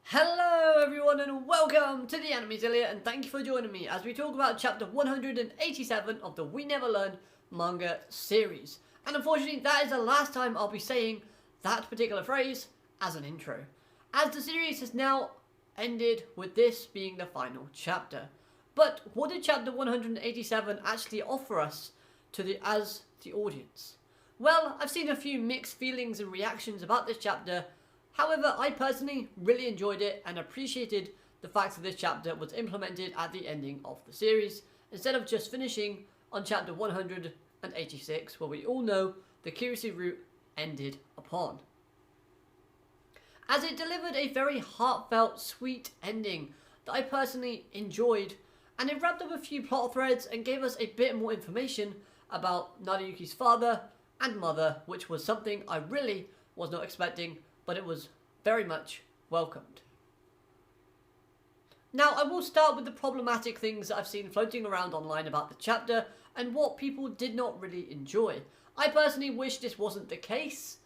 Hello everyone and welcome to the Animezillia, and thank you for joining me as we talk about chapter 187 of the We Never Learn manga series. And unfortunately that is the last time I'll be saying that particular phrase as an intro, as the series has now ended with this being the final chapter. But what did chapter 187 actually offer us as the audience? Well, I've seen a few mixed feelings and reactions about this chapter. However, I personally really enjoyed it and appreciated the fact that this chapter was implemented at the ending of the series, instead of just finishing on chapter 186, where we all know the Kiryu route ended upon. As it delivered a very heartfelt, sweet ending that I personally enjoyed, and it wrapped up a few plot threads and gave us a bit more information about Nariyuki's father and mother, which was something I really was not expecting, but it was very much welcomed. Now, I will start with the problematic things that I've seen floating around online about the chapter and what people did not really enjoy. I personally wish this wasn't the case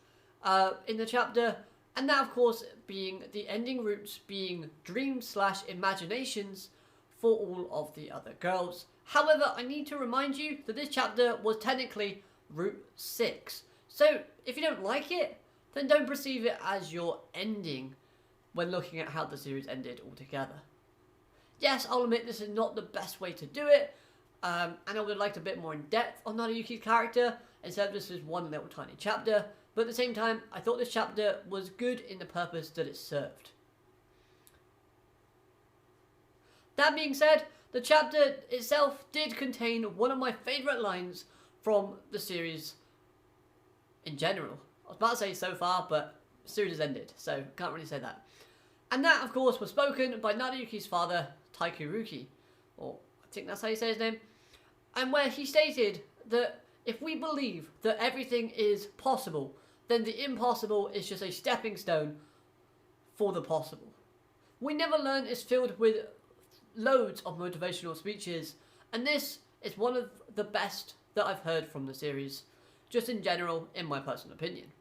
in the chapter, and that of course being the ending routes being dreams/imaginations for all of the other girls. However, I need to remind you that this chapter was technically Route 6. So if you don't like it, then don't perceive it as your ending when looking at how the series ended altogether. Yes, I'll admit this is not the best way to do it, and I would have liked a bit more in depth on Nariyuki's character instead of just this one little tiny chapter, but at the same time, I thought this chapter was good in the purpose that it served. That being said, the chapter itself did contain one of my favourite lines from the series in general. I was about to say so far, but the series has ended, so can't really say that. And that, of course, was spoken by Nariyuki's father, Taikuruki, or I think that's how you say his name, and where he stated that if we believe that everything is possible, then the impossible is just a stepping stone for the possible. We Never Learn is filled with loads of motivational speeches, and this is one of the best that I've heard from the series, just in general, in my personal opinion.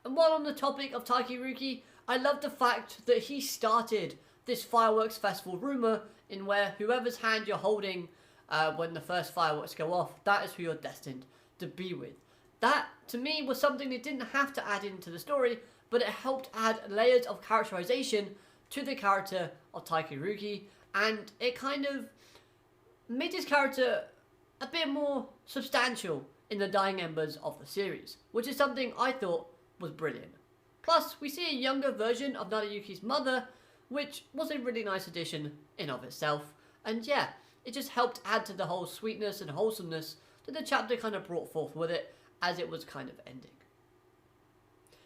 And while on the topic of Taikuruki, I love the fact that he started this fireworks festival rumour in where whoever's hand you're holding when the first fireworks go off, that is who you're destined to be with. That, to me, was something they didn't have to add into the story, but it helped add layers of characterization to the character of Taikuruki, and it kind of made his character a bit more substantial in the dying embers of the series, which is something I thought was brilliant. Plus, we see a younger version of Nariyuki's mother, which was a really nice addition in of itself, and yeah, it just helped add to the whole sweetness and wholesomeness that the chapter kind of brought forth with it as it was kind of ending.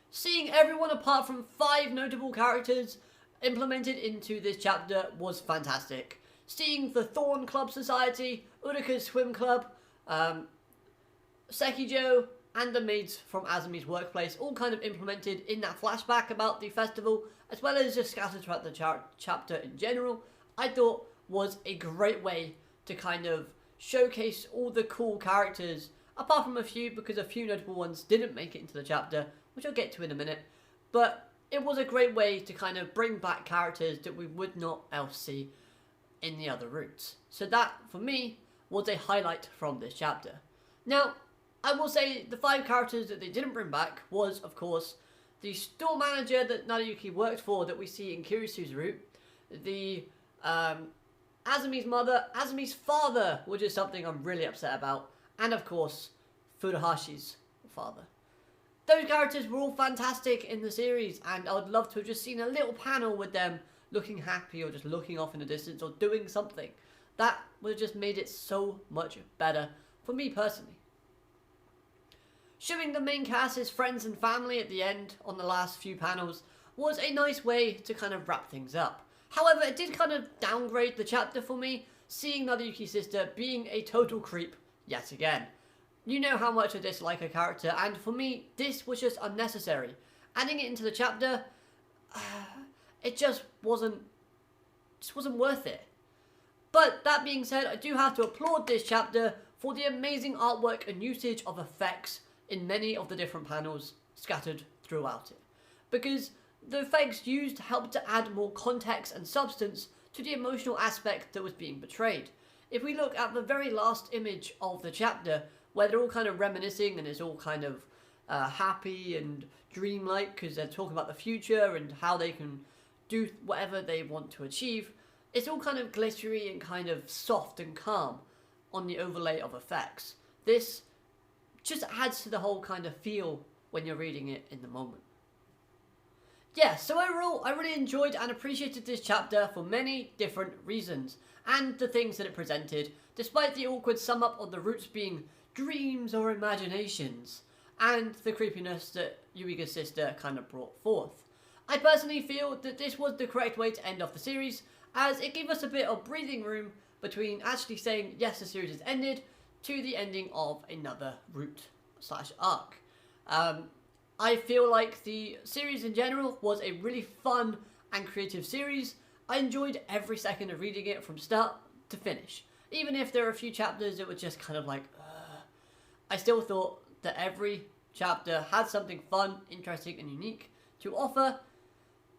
Seeing everyone apart from 5 notable characters implemented into this chapter was fantastic. Seeing the Thorn Club Society, Urika's Swim Club, Sekijo, and the maids from Azumi's workplace all kind of implemented in that flashback about the festival, as well as just scattered throughout the chapter in general, I thought was a great way to kind of showcase all the cool characters, apart from a few, because a few notable ones didn't make it into the chapter, which I'll get to in a minute, but it was a great way to kind of bring back characters that we would not else see in the other routes. So that, for me, was a highlight from this chapter. Now, I will say the 5 characters that they didn't bring back was, of course, the store manager that Nariyuki worked for that we see in Kiryu's route, the Azumi's mother, Azumi's father, which is something I'm really upset about, and of course, Furuhashi's father. Those characters were all fantastic in the series, and I would love to have just seen a little panel with them looking happy or just looking off in the distance or doing something. That would have just made it so much better for me personally. Showing the main cast as friends and family at the end on the last few panels was a nice way to kind of wrap things up. However, it did kind of downgrade the chapter for me, seeing Nariyuki's sister being a total creep yet again. You know how much I dislike her character, and for me, this was just unnecessary. Adding it into the chapter, it just wasn't worth it. But that being said, I do have to applaud this chapter for the amazing artwork and usage of effects in many of the different panels scattered throughout it. Because the effects used helped to add more context and substance to the emotional aspect that was being portrayed. If we look at the very last image of the chapter, where they're all kind of reminiscing and it's all kind of happy and dreamlike because they're talking about the future and how they can do whatever they want to achieve, it's all kind of glittery and kind of soft and calm on the overlay of effects. This just adds to the whole kind of feel when you're reading it in the moment. Yeah, so overall, I really enjoyed and appreciated this chapter for many different reasons, and the things that it presented, despite the awkward sum up of the roots being dreams or imaginations, and the creepiness that Yuiga's sister kind of brought forth. I personally feel that this was the correct way to end off the series, as it gave us a bit of breathing room between actually saying, yes, the series has ended, to the ending of another route / arc. I feel like the series in general was a really fun and creative series. I enjoyed every second of reading it from start to finish. Even if there were a few chapters that were just kind of like, I still thought that every chapter had something fun, interesting and unique to offer.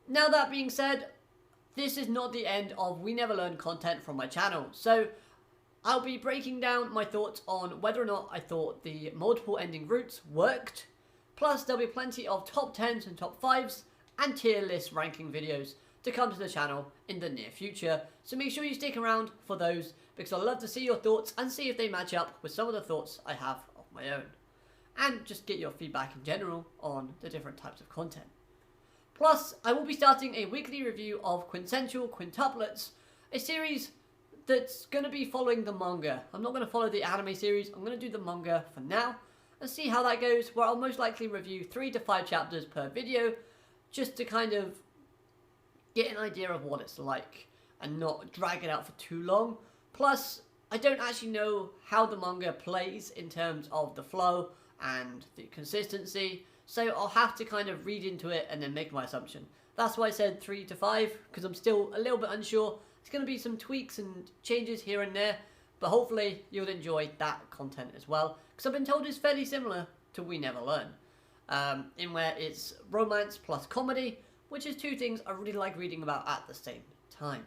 Now that being said, this is not the end of We Never Learn content from my channel. So I'll be breaking down my thoughts on whether or not I thought the multiple ending routes worked. Plus, there'll be plenty of top 10s and top 5s and tier list ranking videos to come to the channel in the near future. So make sure you stick around for those, because I'd love to see your thoughts and see if they match up with some of the thoughts I have of my own. And just get your feedback in general on the different types of content. Plus, I will be starting a weekly review of Quintessential Quintuplets, a series that's going to be following the manga. I'm not going to follow the anime series, I'm going to do the manga for now, and see how that goes, where I'll most likely review 3 to 5 chapters per video, just to kind of get an idea of what it's like, and not drag it out for too long. Plus, I don't actually know how the manga plays in terms of the flow and the consistency, so I'll have to kind of read into it and then make my assumption. That's why I said 3 to 5, because I'm still a little bit unsure. It's going to be some tweaks and changes here and there, but hopefully you'll enjoy that content as well, because I've been told it's fairly similar to We Never Learn, in where it's romance plus comedy, which is two things I really like reading about at the same time.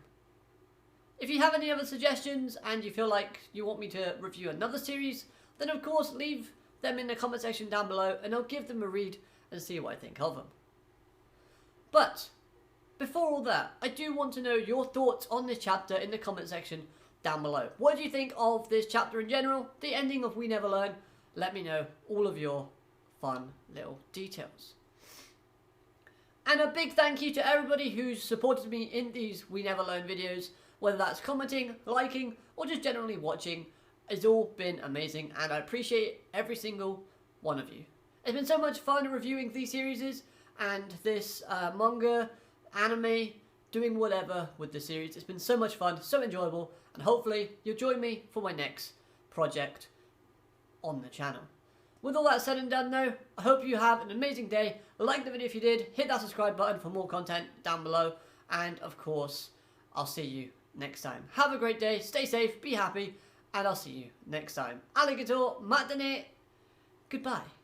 If you have any other suggestions and you feel like you want me to review another series, then of course leave them in the comment section down below and I'll give them a read and see what I think of them. But before all that, I do want to know your thoughts on this chapter in the comment section down below. What do you think of this chapter in general, the ending of We Never Learn? Let me know all of your fun little details. And a big thank you to everybody who's supported me in these We Never Learn videos, whether that's commenting, liking, or just generally watching. It's all been amazing and I appreciate every single one of you. It's been so much fun reviewing these series and this manga, anime, doing whatever with the series. It's been so much fun, so enjoyable, and hopefully you'll join me for my next project on the channel. With all that said and done though, I hope you have an amazing day. Like the video if you did, hit that subscribe button for more content down below, and of course, I'll see you next time. Have a great day, stay safe, be happy, and I'll see you next time. Alligator, matane, goodbye.